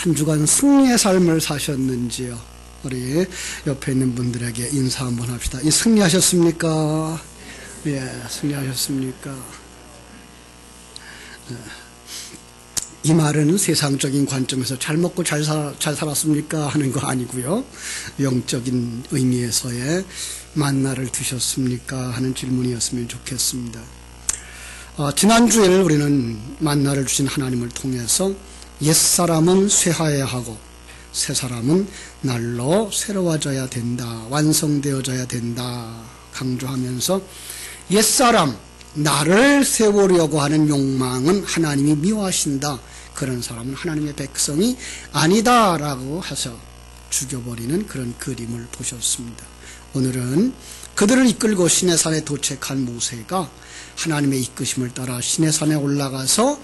한 주간 승리의 삶을 사셨는지요? 우리 옆에 있는 분들에게 인사 한번 합시다. 승리하셨습니까? 예, 승리하셨습니까? 이 말은 세상적인 관점에서 잘 먹고 잘 살았습니까? 하는 거 아니고요. 영적인 의미에서의 만나를 드셨습니까? 하는 질문이었으면 좋겠습니다. 지난주에는 우리는 만나를 주신 하나님을 통해서 옛사람은 쇠하여야 하고 새사람은 날로 새로워져야 된다, 완성되어져야 된다 강조하면서 옛사람, 나를 세우려고 하는 욕망은 하나님이 미워하신다, 그런 사람은 하나님의 백성이 아니다라고 해서 죽여버리는 그런 그림을 보셨습니다. 오늘은 그들을 이끌고 시내산에 도착한 모세가 하나님의 이끄심을 따라 시내산에 올라가서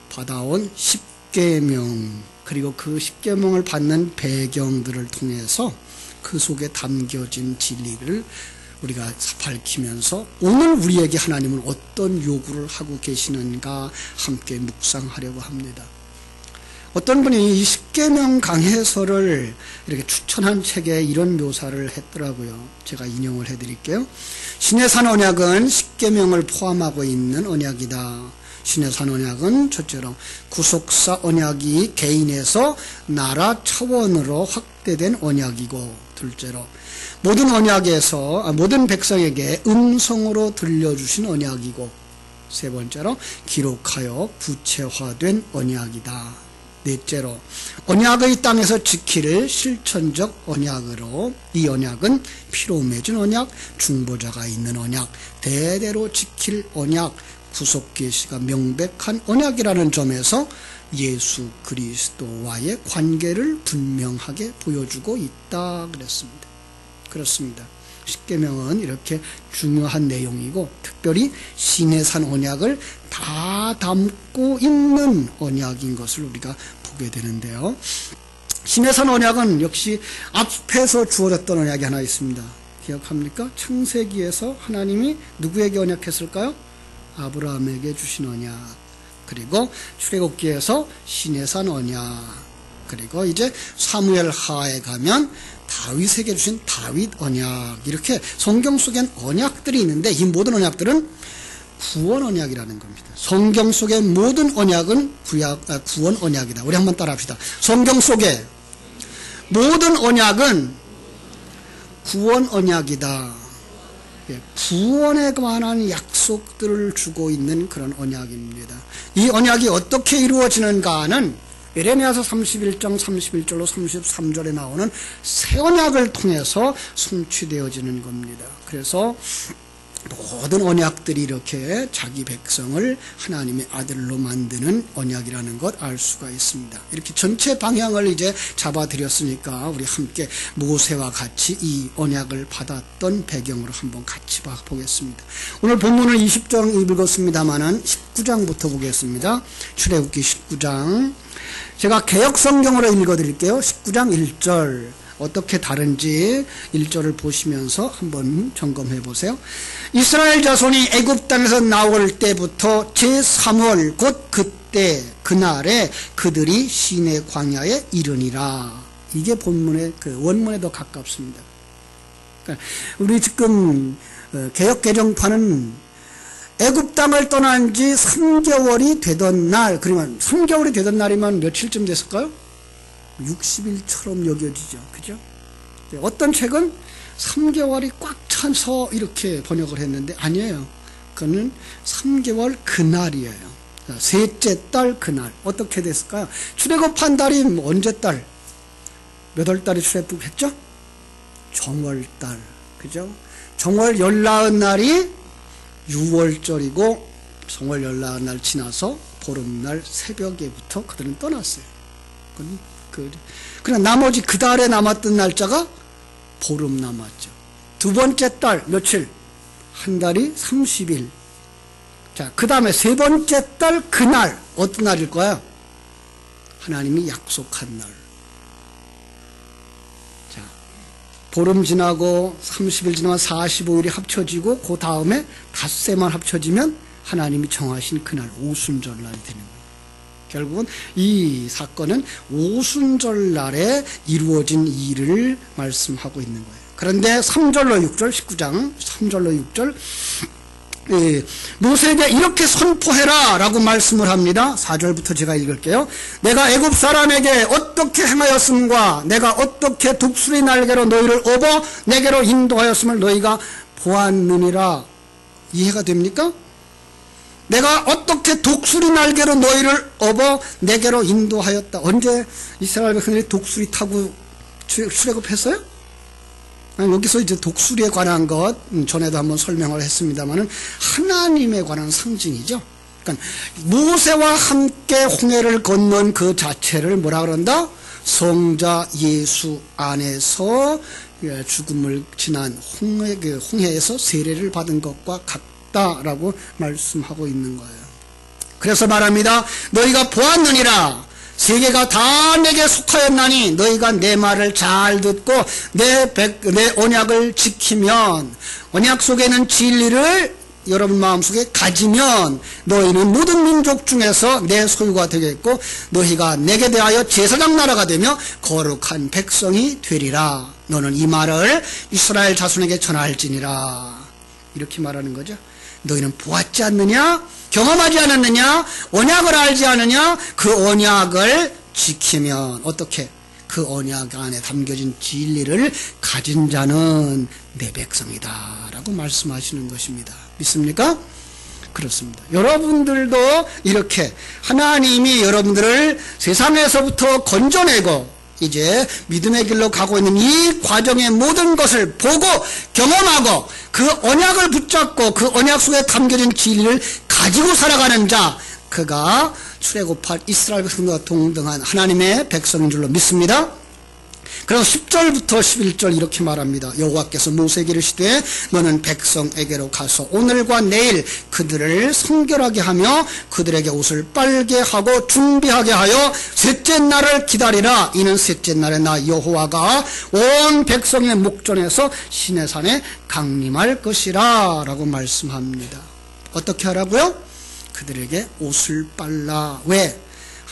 받아온 10계명, 그리고 그 10계명을 받는 배경들을 통해서 그 속에 담겨진 진리를 우리가 밝히면서 오늘 우리에게 하나님은 어떤 요구를 하고 계시는가 함께 묵상하려고 합니다. 어떤 분이 이 10계명 강해서를 이렇게 추천한 책에 이런 묘사를 했더라고요. 제가 인용을 해드릴게요. 시내산 언약은 10계명을 포함하고 있는 언약이다. 시내산 언약은 첫째로 구속사 언약이 개인에서 나라 차원으로 확대된 언약이고, 둘째로 모든 백성에게 음성으로 들려주신 언약이고, 세 번째로 기록하여 구체화된 언약이다. 넷째로 언약의 땅에서 지킬 실천적 언약으로, 이 언약은 피로 맺은 언약, 중보자가 있는 언약, 대대로 지킬 언약, 구속 계시가 명백한 언약이라는 점에서 예수 그리스도와의 관계를 분명하게 보여주고 있다 그랬습니다. 그렇습니다. 십계명은 이렇게 중요한 내용이고, 특별히 시내산 언약을 다 담고 있는 언약인 것을 우리가 보게 되는데요. 시내산 언약은 역시 앞에서 주어졌던 언약이 하나 있습니다. 기억합니까? 창세기에서 하나님이 누구에게 언약했을까요? 아브라함에게 주신 언약, 그리고 출애굽기에서 시내산 언약, 그리고 이제 사무엘하에 가면 다윗에게 주신 다윗 언약, 이렇게 성경 속엔 언약들이 있는데 이 모든 언약들은 구원 언약이라는 겁니다. 성경 속의 모든 언약은 구원 언약이다. 우리 한번 따라합시다. 성경 속의 모든 언약은 구원 언약이다. 구원에 관한 약속들을 주고 있는 그런 언약입니다. 이 언약이 어떻게 이루어지는가는 예레미야서 31장 31절로 33절에 나오는 새 언약을 통해서 성취되어지는 겁니다. 그래서 모든 언약들이 이렇게 자기 백성을 하나님의 아들로 만드는 언약이라는 것 알 수가 있습니다. 이렇게 전체 방향을 이제 잡아드렸으니까 우리 함께 모세와 같이 이 언약을 받았던 배경으로 한번 같이 보겠습니다. 오늘 본문을 20장 읽었습니다만은 19장부터 보겠습니다. 출애굽기 19장. 제가 개역 성경으로 읽어드릴게요. 19장 1절. 어떻게 다른지 1절을 보시면서 한번 점검해 보세요. 이스라엘 자손이 애굽 땅에서 나올 때부터 제3월 곧 그때 그날에 그들이 시내 광야에 이르니라. 이게 본문의 그 원문에 더 가깝습니다. 그러니까 우리 지금 개역 개정판은 애굽 땅을 떠난 지 3개월이 되던 날, 그러면 3개월이 되던 날이면 며칠쯤 됐을까요? 60일처럼 여겨지죠. 그죠? 어떤 책은 3개월이 꽉 차서 이렇게 번역을 했는데 아니에요. 그거는 3개월 그날이에요. 셋째 달 그날. 어떻게 됐을까요? 출애굽한 달이 언제 달? 몇 월 달에 출애굽했죠? 정월달. 그죠? 정월 열나은 날이 6월절이고 정월 열나은 날 지나서 보름날 새벽에부터 그들은 떠났어요. 그냥 나머지 그 달에 남았던 날짜가 보름 남았죠. 두 번째 달 며칠? 한 달이 30일. 자, 그 다음에 세 번째 달 그날 어떤 날일까요? 하나님이 약속한 날. 자, 보름 지나고 30일 지나면 45일이 합쳐지고 그 다음에 닷새만 합쳐지면 하나님이 정하신 그날 오순절날이 되는 거예요. 결국은 이 사건은 오순절 날에 이루어진 일을 말씀하고 있는 거예요. 그런데 3절로 6절, 19장 3절로 6절 모세에게 이렇게 선포해라 라고 말씀을 합니다. 4절부터 제가 읽을게요. 내가 애굽 사람에게 어떻게 행하였음과 내가 어떻게 독수리 날개로 너희를 업어 내게로 인도하였음을 너희가 보았느니라. 이해가 됩니까? 내가 어떻게 독수리 날개로 너희를 업어 내게로 인도하였다. 언제 이스라엘 백성들이 독수리 타고 출애굽했어요? 여기서 이제 독수리에 관한 것 전에도 한번 설명을 했습니다만은 하나님에 관한 상징이죠. 그러니까 모세와 함께 홍해를 건넌 그 자체를 뭐라 그런다? 성자 예수 안에서 죽음을 지난 홍해에서 세례를 받은 것과 같다라고 말씀하고 있는 거예요. 그래서 말합니다. 너희가 보았느니라. 세계가 다 내게 속하였나니 너희가 내 말을 잘 듣고 내 언약을 지키면, 언약 속에는 진리를 여러분 마음속에 가지면 너희는 모든 민족 중에서 내 소유가 되겠고 너희가 내게 대하여 제사장 나라가 되며 거룩한 백성이 되리라. 너는 이 말을 이스라엘 자손에게 전할지니라. 이렇게 말하는 거죠. 너희는 보았지 않느냐? 경험하지 않았느냐? 언약을 알지 않느냐? 그 언약을 지키면 어떻게? 그 언약 안에 담겨진 진리를 가진 자는 내 백성이다 라고 말씀하시는 것입니다. 믿습니까? 그렇습니다. 여러분들도 이렇게 하나님이 여러분들을 세상에서부터 건져내고 이제 믿음의 길로 가고 있는 이 과정의 모든 것을 보고 경험하고 그 언약을 붙잡고 그 언약 속에 담겨진 진리를 가지고 살아가는 자, 그가 출애굽할 이스라엘 백성과 동등한 하나님의 백성인 줄로 믿습니다. 그래서 10절부터 11절 이렇게 말합니다. 여호와께서 모세에게 이르시되 너는 백성에게로 가서 오늘과 내일 그들을 성결하게 하며 그들에게 옷을 빨게 하고 준비하게 하여 셋째 날을 기다리라. 이는 셋째 날에 나 여호와가 온 백성의 목전에서 시내산에 강림할 것이라 라고 말씀합니다. 어떻게 하라고요? 그들에게 옷을 빨라. 왜?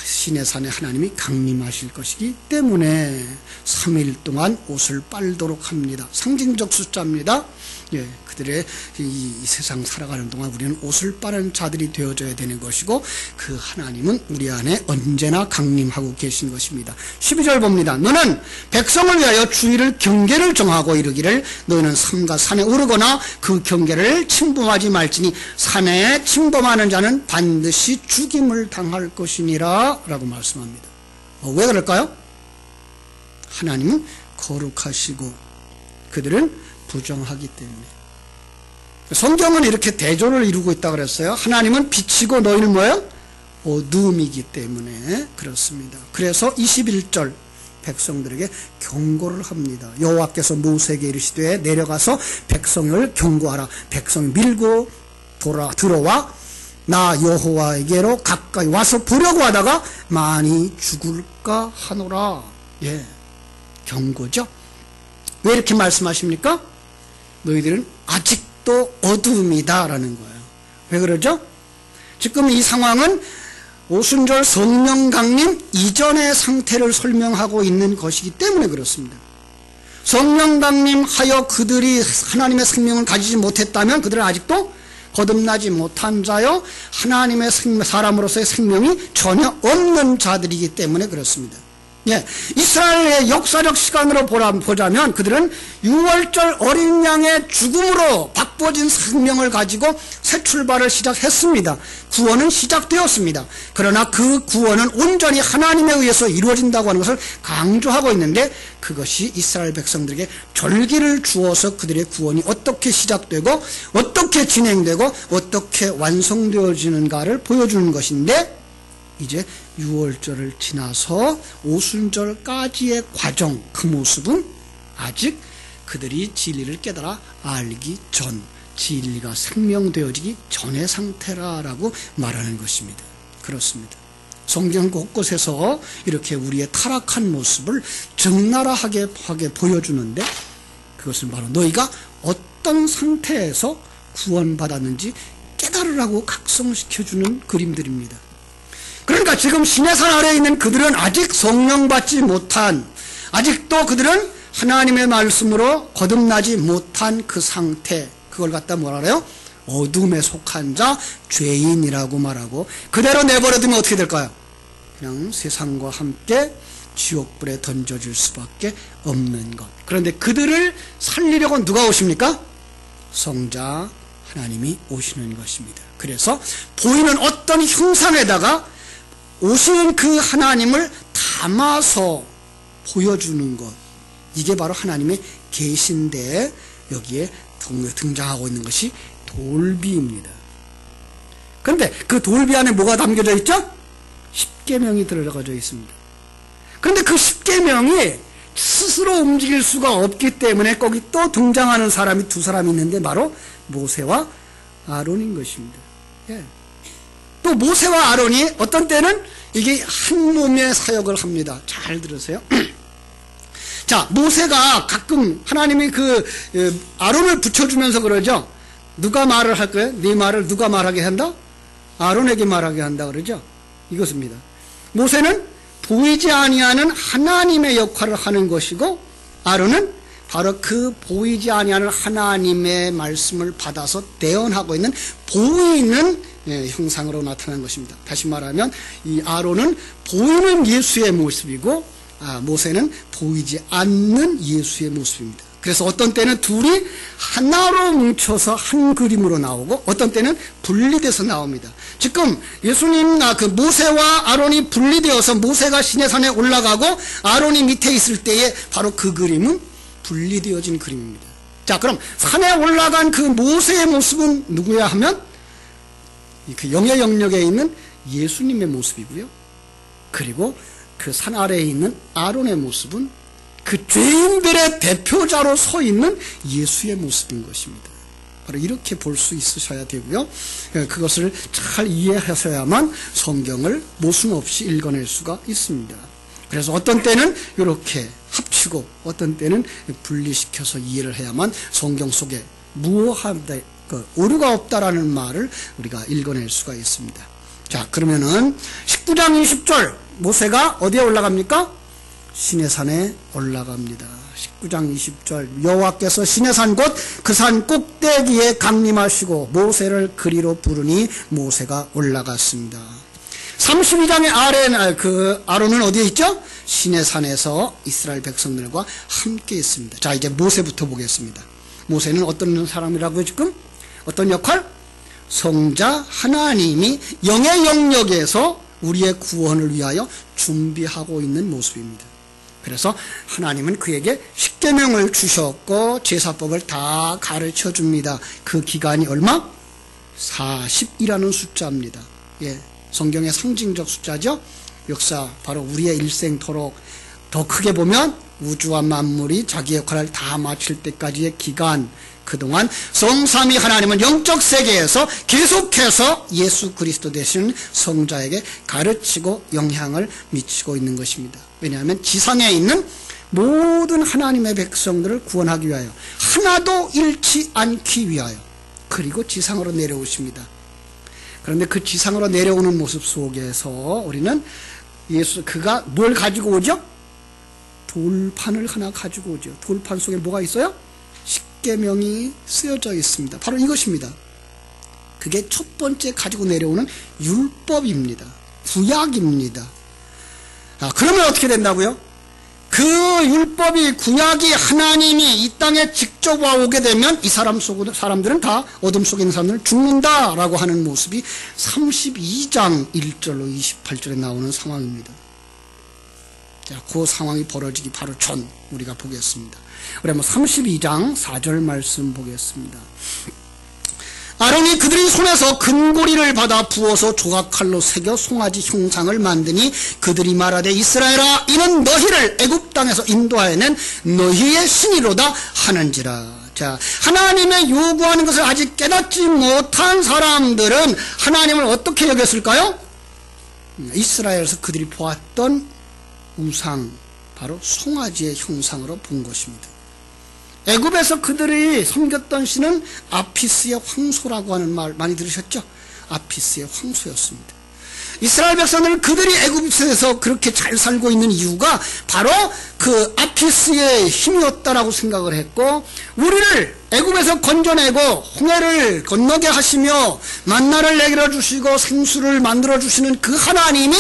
시내산에 하나님이 강림하실 것이기 때문에 3일 동안 옷을 빨도록 합니다. 상징적 숫자입니다. 예, 그들의 이 세상 살아가는 동안 우리는 옷을 빠른 자들이 되어져야 되는 것이고 그 하나님은 우리 안에 언제나 강림하고 계신 것입니다. 12절 봅니다. 너는 백성을 위하여 주의를 경계를 정하고 이르기를 너희는 삼가 산에 오르거나 그 경계를 침범하지 말지니 산에 침범하는 자는 반드시 죽임을 당할 것이니라 라고 말씀합니다. 왜 그럴까요? 하나님은 거룩하시고 그들은 부정하기 때문에. 성경은 이렇게 대조를 이루고 있다고 그랬어요. 하나님은 빛이고 너희는 뭐예요? 어둠이기 때문에 그렇습니다. 그래서 21절 백성들에게 경고를 합니다. 여호와께서 모세에게 이르시되 내려가서 백성을 경고하라. 백성이 밀고 들어와 나 여호와에게로 가까이 와서 보려고 하다가 많이 죽을까 하노라. 예, 경고죠. 왜 이렇게 말씀하십니까? 너희들은 아직도 어둠이다 라는 거예요. 왜 그러죠? 지금 이 상황은 오순절 성령 강림 이전의 상태를 설명하고 있는 것이기 때문에 그렇습니다. 성령 강림하여 그들이 하나님의 생명을 가지지 못했다면 그들은 아직도 거듭나지 못한 자요, 하나님의 사람으로서의 생명이 전혀 없는 자들이기 때문에 그렇습니다. 예, 이스라엘의 역사적 시간으로 보자면 그들은 6월절 어린 양의 죽음으로 바꿔진 생명을 가지고 새 출발을 시작했습니다. 구원은 시작되었습니다. 그러나 그 구원은 온전히 하나님에 의해서 이루어진다고 하는 것을 강조하고 있는데 그것이 이스라엘 백성들에게 절기를 주어서 그들의 구원이 어떻게 시작되고 어떻게 진행되고 어떻게 완성되어지는가를 보여주는 것인데 이제 6월절을 지나서 오순절까지의 과정, 그 모습은 아직 그들이 진리를 깨달아 알기 전, 진리가 생명되어지기 전의 상태라고 말하는 것입니다. 그렇습니다. 성경 곳곳에서 이렇게 우리의 타락한 모습을 적나라하게 보여주는데 그것은 바로 너희가 어떤 상태에서 구원받았는지 깨달으라고 각성시켜주는 그림들입니다. 그러니까 지금 시내산 아래에 있는 그들은 아직 성령 받지 못한, 아직도 그들은 하나님의 말씀으로 거듭나지 못한 그 상태, 그걸 갖다 뭐라 그래요? 어둠에 속한 자, 죄인이라고 말하고, 그대로 내버려두면 어떻게 될까요? 그냥 세상과 함께 지옥불에 던져질 수밖에 없는 것. 그런데 그들을 살리려고 누가 오십니까? 성자 하나님이 오시는 것입니다. 그래서 보이는 어떤 형상에다가 오시는 그 하나님을 담아서 보여주는 것, 이게 바로 하나님의 계신데 여기에 등장하고 있는 것이 돌비입니다. 그런데 그 돌비 안에 뭐가 담겨져 있죠? 십계명이 들어가져 있습니다. 그런데 그 십계명이 스스로 움직일 수가 없기 때문에 거기 또 등장하는 사람이 두 사람이 있는데 바로 모세와 아론인 것입니다. 예. 또 모세와 아론이 어떤 때는 이게 한 몸의 사역을 합니다. 잘 들으세요. 자, 모세가 가끔 하나님이 아론을 붙여주면서 그러죠. 누가 말을 할 거예요? 네 말을 누가 말하게 한다? 아론에게 말하게 한다 그러죠. 이것입니다. 모세는 보이지 아니하는 하나님의 역할을 하는 것이고, 아론은 바로 그 보이지 아니하는 하나님의 말씀을 받아서 대언하고 있는 보이는 형상으로 나타난 것입니다. 다시 말하면 이 아론은 보이는 예수의 모습이고, 모세는 보이지 않는 예수의 모습입니다. 그래서 어떤 때는 둘이 하나로 뭉쳐서 한 그림으로 나오고, 어떤 때는 분리돼서 나옵니다. 지금 예수님 그 모세와 아론이 분리되어서 모세가 시내산에 올라가고 아론이 밑에 있을 때에 바로 그 그림은 분리되어진 그림입니다. 자, 그럼 산에 올라간 그 모세의 모습은 누구야 하면 그 영의 영역에 있는 예수님의 모습이고요. 그리고 그 산 아래에 있는 아론의 모습은 그 죄인들의 대표자로 서 있는 예수의 모습인 것입니다. 바로 이렇게 볼 수 있으셔야 되고요. 그것을 잘 이해하셔야만 성경을 모순 없이 읽어낼 수가 있습니다. 그래서 어떤 때는 이렇게 합치고 어떤 때는 분리시켜서 이해를 해야만 성경 속에 무한대 오류가 없다라는 말을 우리가 읽어낼 수가 있습니다. 자, 그러면은 19장 20절 모세가 어디에 올라갑니까? 시내산에 올라갑니다. 19장 20절 여호와께서 시내산 곧 그 산 꼭대기에 강림하시고 모세를 그리로 부르니 모세가 올라갔습니다. 32장의 아래 그 아론은 어디에 있죠? 시내산에서 이스라엘 백성들과 함께 있습니다. 자, 이제 모세부터 보겠습니다. 모세는 어떤 사람이라고요? 지금 어떤 역할? 성자 하나님이 영의 영역에서 우리의 구원을 위하여 준비하고 있는 모습입니다. 그래서 하나님은 그에게 십계명을 주셨고 제사법을 다 가르쳐 줍니다. 그 기간이 얼마? 40이라는 숫자입니다. 예, 성경의 상징적 숫자죠. 역사 바로 우리의 일생토록, 더 크게 보면 우주와 만물이 자기 역할을 다 마칠 때까지의 기간, 그동안 성삼위 하나님은 영적 세계에서 계속해서 예수 그리스도 되신 성자에게 가르치고 영향을 미치고 있는 것입니다. 왜냐하면 지상에 있는 모든 하나님의 백성들을 구원하기 위하여, 하나도 잃지 않기 위하여, 그리고 지상으로 내려오십니다. 그런데 그 지상으로 내려오는 모습 속에서 우리는 그가 뭘 가지고 오죠? 돌판을 하나 가지고 오죠. 돌판 속에 뭐가 있어요? 십계명이 쓰여져 있습니다. 바로 이것입니다. 그게 첫 번째 가지고 내려오는 율법입니다. 구약입니다. 그러면 어떻게 된다고요? 그 율법이, 구약이 하나님이 이 땅에 직접 와오게 되면 이 사람들은 다 어둠 속에 있는 사람들은 죽는다라고 하는 모습이 32장 1절로 28절에 나오는 상황입니다. 자, 그 상황이 벌어지기 바로 전 우리가 보겠습니다. 우리 한번 32장 4절 말씀 보겠습니다. 아론이 그들의 손에서 금고리를 받아 부어서 조각칼로 새겨 송아지 형상을 만드니 그들이 말하되 이스라엘아, 이는 너희를 애굽 땅에서 인도하여낸 너희의 신이로다 하는지라. 자, 하나님의 요구하는 것을 아직 깨닫지 못한 사람들은 하나님을 어떻게 여겼을까요? 이스라엘에서 그들이 보았던 우상, 바로 송아지의 형상으로 본 것입니다. 애굽에서 그들이 섬겼던 신은 아피스의 황소라고 하는 말 많이 들으셨죠? 아피스의 황소였습니다. 이스라엘 백성들은 그들이 애굽에서 그렇게 잘 살고 있는 이유가 바로 그 아피스의 힘이었다라고 생각을 했고, 우리를 애굽에서 건져내고 홍해를 건너게 하시며 만나를 내려 주시고 생수를 만들어 주시는 그 하나님이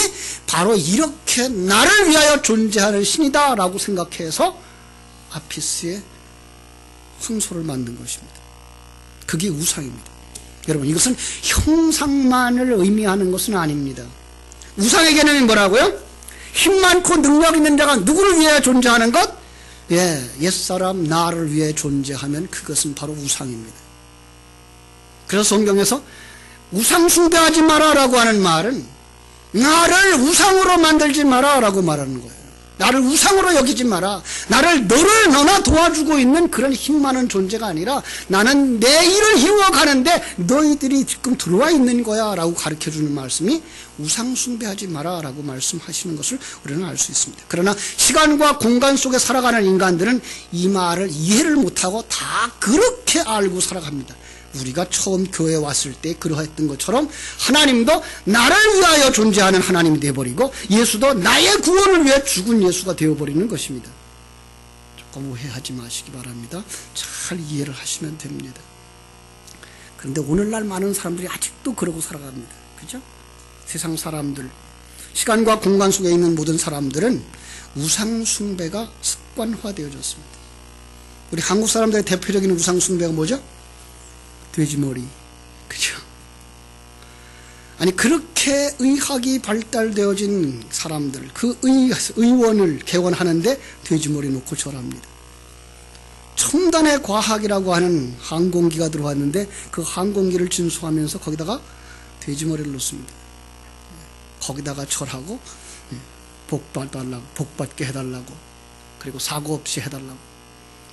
바로 이렇게 나를 위하여 존재하는 신이다 라고 생각해서 아피스의 황소를 만든 것입니다. 그게 우상입니다. 여러분, 이것은 형상만을 의미하는 것은 아닙니다. 우상의 개념이 뭐라고요? 힘 많고 능력 있는 자가 누구를 위해 존재하는 것? 옛사람 나를 위해 존재하면 그것은 바로 우상입니다. 그래서 성경에서 우상 숭배하지 마라 라고 하는 말은 나를 우상으로 만들지 마라 라고 말하는 거예요. 나를 우상으로 여기지 마라. 너를 너나 도와주고 있는 그런 힘 많은 존재가 아니라 나는 내 일을 이루어가는데 너희들이 지금 들어와 있는 거야 라고 가르쳐주는 말씀이 우상 숭배하지 마라 라고 말씀하시는 것을 우리는 알 수 있습니다. 그러나 시간과 공간 속에 살아가는 인간들은 이 말을 이해를 못하고 다 그렇게 알고 살아갑니다. 우리가 처음 교회에 왔을 때 그러했던 것처럼 하나님도 나를 위하여 존재하는 하나님이 되어버리고 예수도 나의 구원을 위해 죽은 예수가 되어버리는 것입니다. 조금 오해하지 마시기 바랍니다. 잘 이해를 하시면 됩니다. 그런데 오늘날 많은 사람들이 아직도 그러고 살아갑니다. 그죠? 세상 사람들, 시간과 공간 속에 있는 모든 사람들은 우상 숭배가 습관화되어졌습니다. 우리 한국 사람들의 대표적인 우상 숭배가 뭐죠? 돼지머리. 그죠? 아니, 그렇게 의학이 발달되어진 사람들, 그 의원을 개원하는데 돼지머리 놓고 절합니다. 첨단의 과학이라고 하는 항공기가 들어왔는데 그 항공기를 진수하면서 거기다가 돼지머리를 놓습니다. 거기다가 절하고 복받게 해달라고, 그리고 사고 없이 해달라고.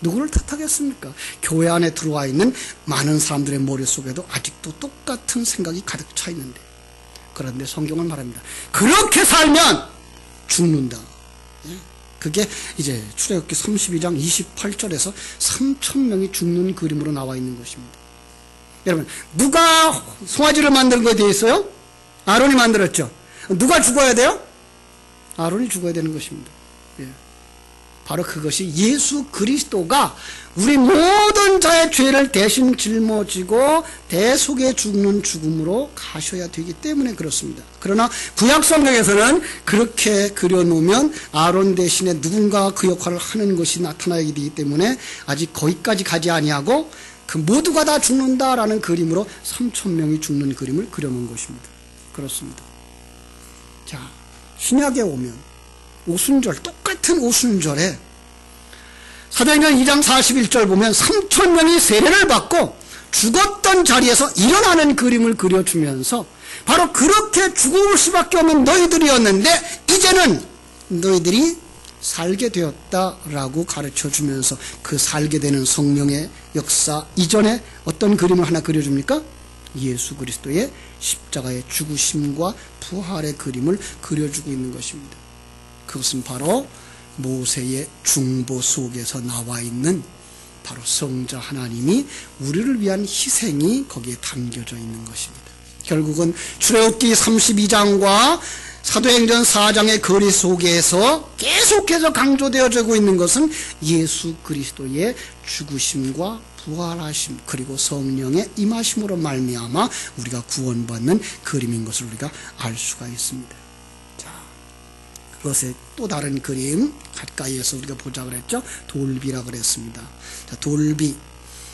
누구를 탓하겠습니까? 교회 안에 들어와 있는 많은 사람들의 머릿속에도 아직도 똑같은 생각이 가득 차 있는데, 그런데 성경은 말합니다. 그렇게 살면 죽는다. 그게 이제 출애굽기 32장 28절에서 3,000명이 죽는 그림으로 나와 있는 것입니다. 여러분, 누가 송아지를 만든 거에 되어 있어요? 아론이 만들었죠. 누가 죽어야 돼요? 아론이 죽어야 되는 것입니다. 바로 그것이 예수 그리스도가 우리 모든 자의 죄를 대신 짊어지고 대속에 죽는 죽음으로 가셔야 되기 때문에 그렇습니다. 그러나 구약 성경에서는 그렇게 그려놓으면 아론 대신에 누군가 그 역할을 하는 것이 나타나야 되기 때문에 아직 거기까지 가지 아니하고 그 모두가 다 죽는다라는 그림으로 3,000명이 죽는 그림을 그려놓은 것입니다. 그렇습니다. 자, 신약에 오면 오순절, 똑같은 오순절에 사도행전 2장 41절 보면 3,000명이 세례를 받고 죽었던 자리에서 일어나는 그림을 그려주면서 바로 그렇게 죽을 수밖에 없는 너희들이었는데 이제는 너희들이 살게 되었다라고 가르쳐주면서 그 살게 되는 성령의 역사 이전에 어떤 그림을 하나 그려줍니까? 예수 그리스도의 십자가의 죽으심과 부활의 그림을 그려주고 있는 것입니다. 그것은 바로 모세의 중보 속에서 나와 있는 바로 성자 하나님이 우리를 위한 희생이 거기에 담겨져 있는 것입니다. 결국은 출애굽기 32장과 사도행전 4장의 거리 속에서 계속해서 강조되어지고 있는 것은 예수 그리스도의 죽으심과 부활하심 그리고 성령의 임하심으로 말미암아 우리가 구원받는 그림인 것을 우리가 알 수가 있습니다. 그것의 또 다른 그림 가까이에서 우리가 보자 그랬죠. 돌비라 그랬습니다. 자, 돌비.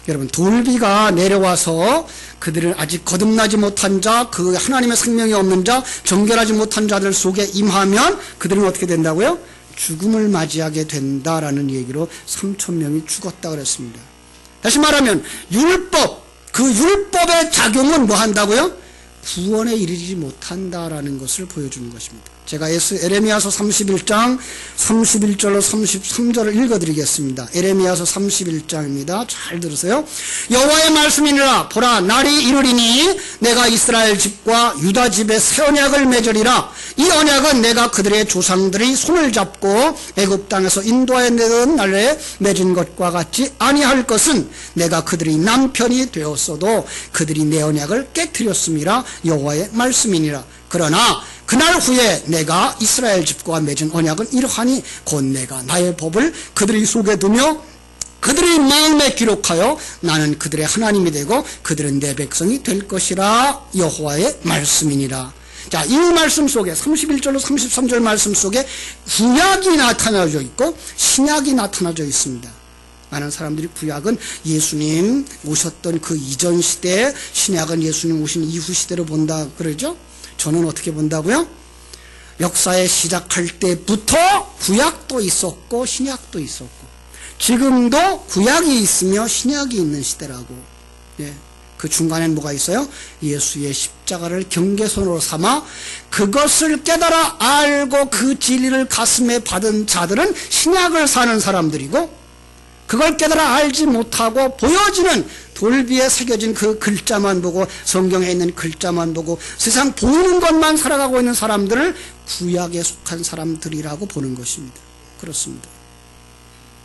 여러분, 돌비가 내려와서 그들은 아직 거듭나지 못한 자, 그 하나님의 생명이 없는 자, 정결하지 못한 자들 속에 임하면 그들은 어떻게 된다고요? 죽음을 맞이하게 된다라는 얘기로 3,000명이 죽었다 그랬습니다. 다시 말하면 율법, 그 율법의 작용은 뭐 한다고요? 구원에 이르지 못한다라는 것을 보여주는 것입니다. 제가 에레미야서 31장 31절로 33절을 읽어드리겠습니다. 에레미야서 31장입니다. 잘 들으세요. 여호와의 말씀이니라. 보라, 날이 이르리니 내가 이스라엘 집과 유다 집에 새 언약을 맺으리라. 이 언약은 내가 그들의 조상들이 손을 잡고 애굽 땅에서 인도하여 내던 날에 맺은 것과 같이 아니할 것은 내가 그들이 남편이 되었어도 그들이 내 언약을 깨뜨렸음이라. 여호와의 말씀이니라. 그러나 그날 후에 내가 이스라엘 집과 맺은 언약은 이러하니 곧 내가 나의 법을 그들의 속에 두며 그들의 마음에 기록하여 나는 그들의 하나님이 되고 그들은 내 백성이 될 것이라 여호와의 말씀이니라. 자, 이 말씀 속에 31절로 33절 말씀 속에 구약이 나타나져 있고 신약이 나타나져 있습니다. 많은 사람들이 구약은 예수님 오셨던 그 이전 시대, 신약은 예수님 오신 이후 시대로 본다 그러죠. 저는 어떻게 본다고요? 역사에 시작할 때부터 구약도 있었고 신약도 있었고 지금도 구약이 있으며 신약이 있는 시대라고. 예. 그 중간엔 뭐가 있어요? 예수의 십자가를 경계선으로 삼아 그것을 깨달아 알고 그 진리를 가슴에 받은 자들은 신약을 사는 사람들이고, 그걸 깨달아 알지 못하고 보여지는 돌비에 새겨진 그 글자만 보고, 성경에 있는 글자만 보고 세상 보이는 것만 살아가고 있는 사람들을 구약에 속한 사람들이라고 보는 것입니다. 그렇습니다.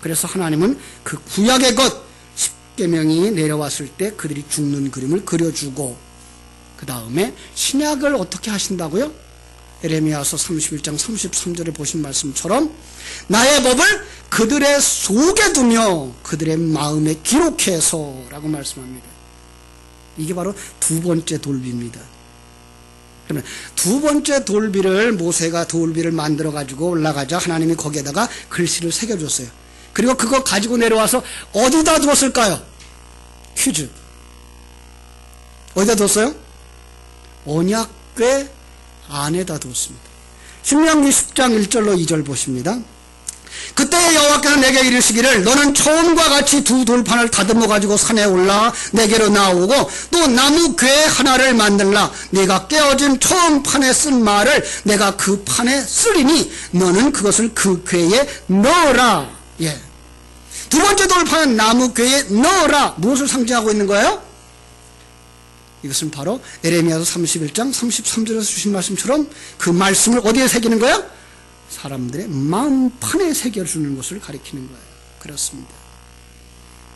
그래서 하나님은 그 구약의 것 십계명이 내려왔을 때 그들이 죽는 그림을 그려주고, 그 다음에 신약을 어떻게 하신다고요? 에레미야서 31장 33절에 보신 말씀처럼 나의 법을 그들의 속에 두며 그들의 마음에 기록해서 라고 말씀합니다. 이게 바로 두 번째 돌비입니다. 그러면 두 번째 돌비를, 모세가 돌비를 만들어 가지고 올라가자 하나님이 거기에다가 글씨를 새겨줬어요. 그리고 그거 가지고 내려와서 어디다 두었을까요? 퀴즈. 어디다 뒀어요? 언약궤 안에다 두었습니다. 신명기 10장 1절로 2절 보십니다. 그때 여호와께서 내게 이르시기를 너는 처음과 같이 두 돌판을 다듬어 가지고 산에 올라 내게로 나오고 또 나무 궤 하나를 만들라. 네가 깨어진 처음 판에 쓴 말을 내가 그 판에 쓰리니 너는 그것을 그 궤에 넣어라. 예. 두 번째 돌판은 나무 궤에 넣어라. 무엇을 상징하고 있는 거예요? 이것은 바로 에레미야서 31장 33절에서 주신 말씀처럼 그 말씀을 어디에 새기는 거예요? 사람들의 마음판에 새겨주는 것을 가리키는 거예요. 그렇습니다.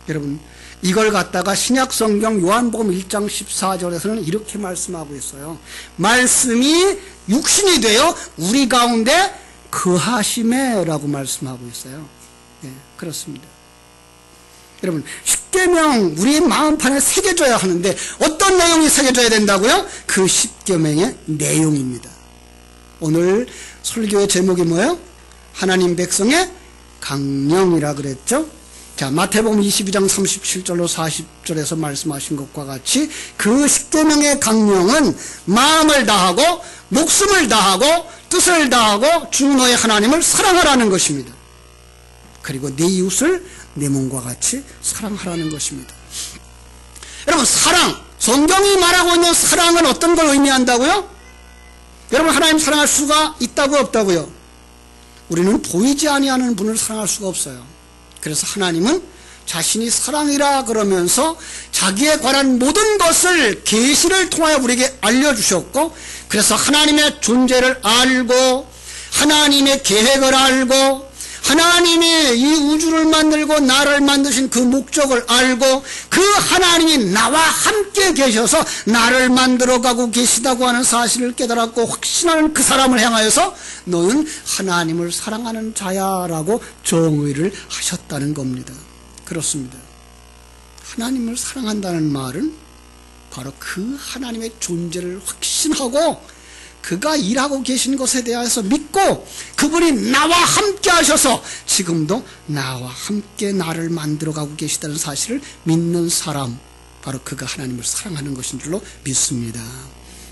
여러분, 이걸 갖다가 신약성경 요한복음 1장 14절에서는 이렇게 말씀하고 있어요. 말씀이 육신이 되어 우리 가운데 거하심에 라고 말씀하고 있어요. 네, 그렇습니다. 여러분, 십계명 우리 마음판에 새겨져야 하는데 어떤 내용이 새겨져야 된다고요? 그 십계명의 내용입니다. 오늘 설교의 제목이 뭐예요? 하나님 백성의 강령이라 그랬죠? 자, 마태복음 22장 37절로 40절에서 말씀하신 것과 같이 그 십계명의 강령은 마음을 다하고 목숨을 다하고 뜻을 다하고 주 너의 하나님을 사랑하라는 것입니다. 그리고 내 이웃을 내 몸과 같이 사랑하라는 것입니다. 여러분, 사랑, 성경이 말하고 있는 사랑은 어떤 걸 의미한다고요? 여러분, 하나님 사랑할 수가 있다고 없다고요? 우리는 보이지 아니하는 분을 사랑할 수가 없어요. 그래서 하나님은 자신이 사랑이라 그러면서 자기에 관한 모든 것을 계시를 통하여 우리에게 알려주셨고, 그래서 하나님의 존재를 알고 하나님의 계획을 알고 하나님이 이 우주를 만들고 나를 만드신 그 목적을 알고 그 하나님이 나와 함께 계셔서 나를 만들어가고 계시다고 하는 사실을 깨달았고 확신하는 그 사람을 향하여서 너는 하나님을 사랑하는 자야라고 정의를 하셨다는 겁니다. 그렇습니다. 하나님을 사랑한다는 말은 바로 그 하나님의 존재를 확신하고 그가 일하고 계신 것에 대해서 믿고 그분이 나와 함께 하셔서 지금도 나와 함께 나를 만들어가고 계시다는 사실을 믿는 사람, 바로 그가 하나님을 사랑하는 것인 줄로 믿습니다.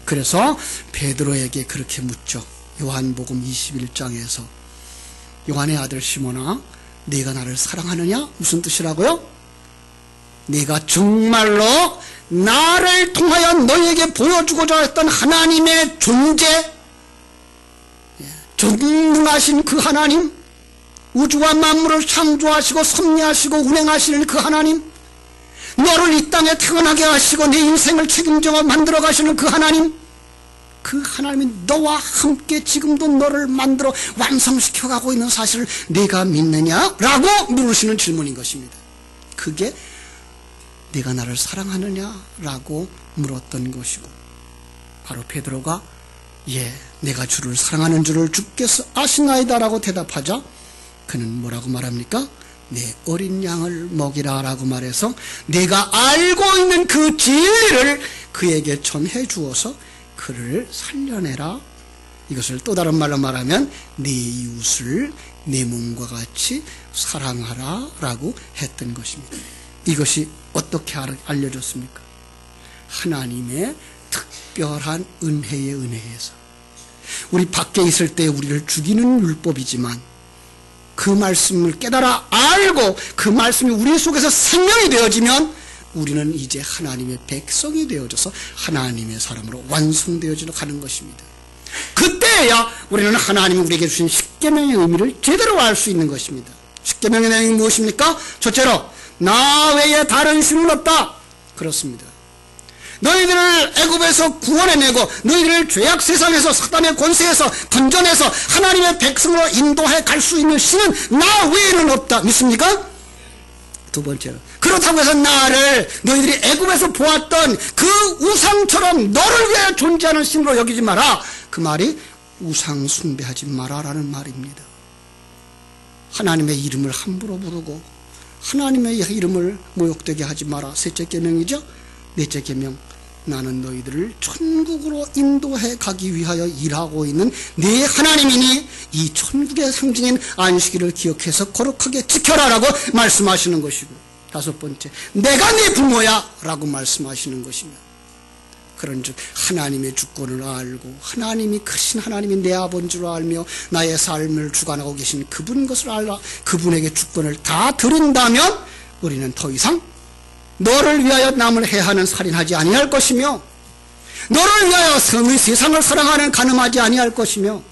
그래서 베드로에게 그렇게 묻죠. 요한복음 21장에서 요한의 아들 시몬아, 네가 나를 사랑하느냐? 무슨 뜻이라고요? 네가 정말로 나를 통하여 너에게 보여주고자 했던 하나님의 존재, 전능하신 그 하나님, 우주와 만물을 창조하시고 섭리하시고 운행하시는 그 하나님, 너를 이 땅에 태어나게 하시고 내 인생을 책임져 만들어 가시는 그 하나님, 그 하나님이 너와 함께 지금도 너를 만들어 완성시켜 가고 있는 사실을 네가 믿느냐? 라고 물으시는 질문인 것입니다. 그게 네가 나를 사랑하느냐? 라고 물었던 것이고, 바로 베드로가 예, 내가 주를 사랑하는 줄을 주께서 아시나이다라고 대답하자 그는 뭐라고 말합니까? 내 어린 양을 먹이라 라고 말해서 내가 알고 있는 그 진리를 그에게 전해 주어서 그를 살려내라. 이것을 또 다른 말로 말하면 내 이웃을 내 몸과 같이 사랑하라 라고 했던 것입니다. 이것이 어떻게 알려졌습니까? 하나님의 특별한 은혜에 은혜에서. 우리 밖에 있을 때 우리를 죽이는 율법이지만 그 말씀을 깨달아 알고 그 말씀이 우리 속에서 생명이 되어지면 우리는 이제 하나님의 백성이 되어져서 하나님의 사람으로 완성되어지러 가는 것입니다. 그때야 우리는 하나님이 우리에게 주신 십계명의 의미를 제대로 알 수 있는 것입니다. 십계명의 내용이 무엇입니까? 첫째로 나 외에 다른 신은 없다. 그렇습니다. 너희들을 애굽에서 구원해내고 너희들을 죄악 세상에서 사단의 권세에서 건져내서 하나님의 백성으로 인도해 갈 수 있는 신은 나 외에는 없다. 믿습니까? 두 번째로 그렇다고 해서 나를 너희들이 애굽에서 보았던 그 우상처럼 너를 위하여 존재하는 신으로 여기지 마라. 그 말이 우상 숭배하지 마라라는 말입니다. 하나님의 이름을 함부로 부르고 하나님의 이름을 모욕되게 하지 마라. 셋째 계명이죠. 넷째 계명, 나는 너희들을 천국으로 인도해 가기 위하여 일하고 있는 네 하나님이니 이 천국의 상징인 안식일을 기억해서 거룩하게 지켜라 라고 말씀하시는 것이고, 다섯 번째, 내가 네 부모야 라고 말씀하시는 것이며, 그런즉 하나님의 주권을 알고 하나님이 크신 하나님이 내 아버지인 줄 알며 나의 삶을 주관하고 계신 그분 것을 알라. 그분에게 주권을 다 드린다면 우리는 더 이상 너를 위하여 남을 해하는 살인하지 아니할 것이며, 너를 위하여 세상을 사랑하는 간음하지 아니할 것이며,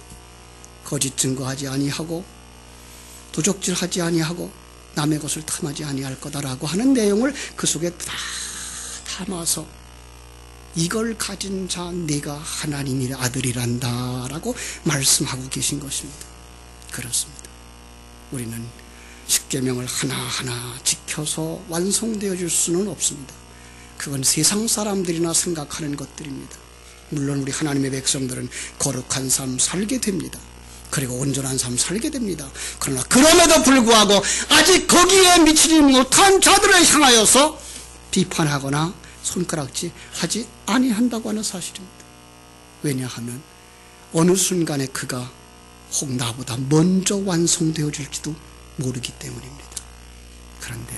거짓 증거하지 아니하고 도적질하지 아니하고 남의 것을 탐하지 아니할 거다라고 하는 내용을 그 속에 다 담아서 이걸 가진 자 네가 하나님의 아들이란다 라고 말씀하고 계신 것입니다. 그렇습니다. 우리는 십계명을 하나하나 지켜서 완성되어 줄 수는 없습니다. 그건 세상 사람들이나 생각하는 것들입니다. 물론 우리 하나님의 백성들은 거룩한 삶 살게 됩니다. 그리고 온전한 삶 살게 됩니다. 그러나 그럼에도 불구하고 아직 거기에 미치지 못한 자들을 향하여서 비판하거나 손가락질 하지 아니한다고 하는 사실입니다. 왜냐하면 어느 순간에 그가 혹 나보다 먼저 완성되어질지도 모르기 때문입니다. 그런데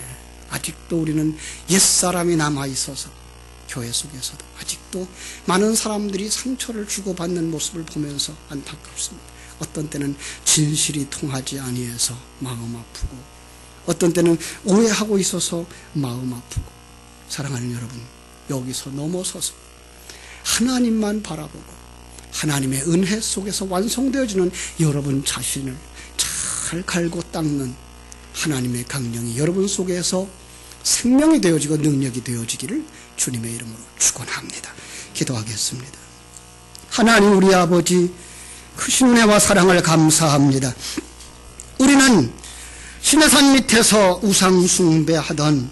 아직도 우리는 옛사람이 남아있어서 교회 속에서도 아직도 많은 사람들이 상처를 주고받는 모습을 보면서 안타깝습니다. 어떤 때는 진실이 통하지 아니해서 마음 아프고, 어떤 때는 오해하고 있어서 마음 아프고. 사랑하는 여러분, 여기서 넘어서서 하나님만 바라보고 하나님의 은혜 속에서 완성되어지는 여러분 자신을 잘 갈고 닦는 하나님의 강령이 여러분 속에서 생명이 되어지고 능력이 되어지기를 주님의 이름으로 축원합니다. 기도하겠습니다. 하나님 우리 아버지, 크신 은혜와 사랑을 감사합니다. 우리는 시내산 밑에서 우상 숭배하던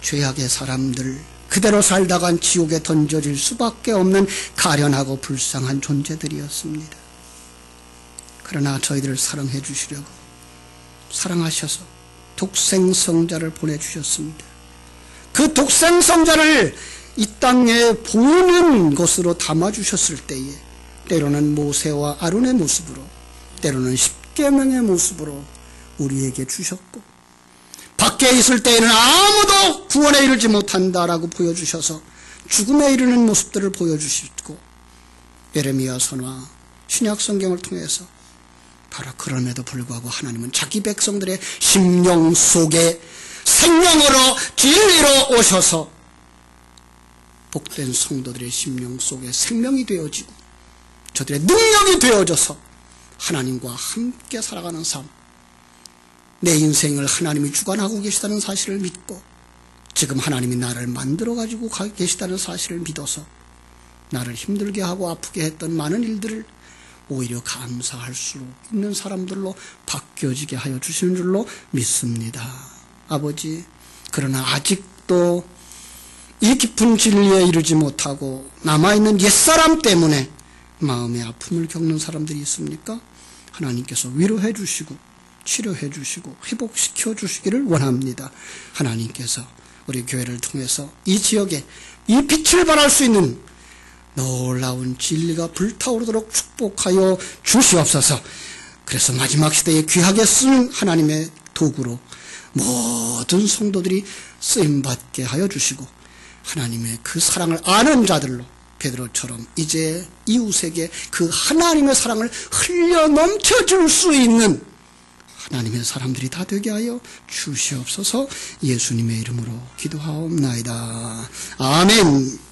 죄악의 사람들, 그대로 살다간 지옥에 던져질 수밖에 없는 가련하고 불쌍한 존재들이었습니다. 그러나 저희들을 사랑해 주시려고 사랑하셔서 독생성자를 보내주셨습니다. 그 독생성자를 이 땅에 보는 것으로 담아주셨을 때에 때로는 모세와 아론의 모습으로, 때로는 십계명의 모습으로 우리에게 주셨고, 밖에 있을 때에는 아무도 구원에 이르지 못한다라고 보여주셔서 죽음에 이르는 모습들을 보여주시고, 예레미야 선화, 신약 성경을 통해서 바로 그럼에도 불구하고 하나님은 자기 백성들의 심령 속에 생명으로 진리로 오셔서 복된 성도들의 심령 속에 생명이 되어지고 저들의 능력이 되어져서 하나님과 함께 살아가는 삶, 내 인생을 하나님이 주관하고 계시다는 사실을 믿고 지금 하나님이 나를 만들어가지고 계시다는 사실을 믿어서 나를 힘들게 하고 아프게 했던 많은 일들을 오히려 감사할 수 있는 사람들로 바뀌어지게 하여 주시는 줄로 믿습니다. 아버지, 그러나 아직도 이 깊은 진리에 이르지 못하고 남아있는 옛사람 때문에 마음의 아픔을 겪는 사람들이 있습니까? 하나님께서 위로해 주시고 치료해 주시고 회복시켜 주시기를 원합니다. 하나님께서 우리 교회를 통해서 이 지역에 이 빛을 발할 수 있는 놀라운 진리가 불타오르도록 축복하여 주시옵소서. 그래서 마지막 시대에 귀하게 쓰는 하나님의 도구로 모든 성도들이 쓰임받게 하여 주시고 하나님의 그 사랑을 아는 자들로 베드로처럼 이제 이웃에게 그 하나님의 사랑을 흘려 넘쳐줄 수 있는 하나님의 사람들이 다 되게 하여 주시옵소서. 예수님의 이름으로 기도하옵나이다. 아멘.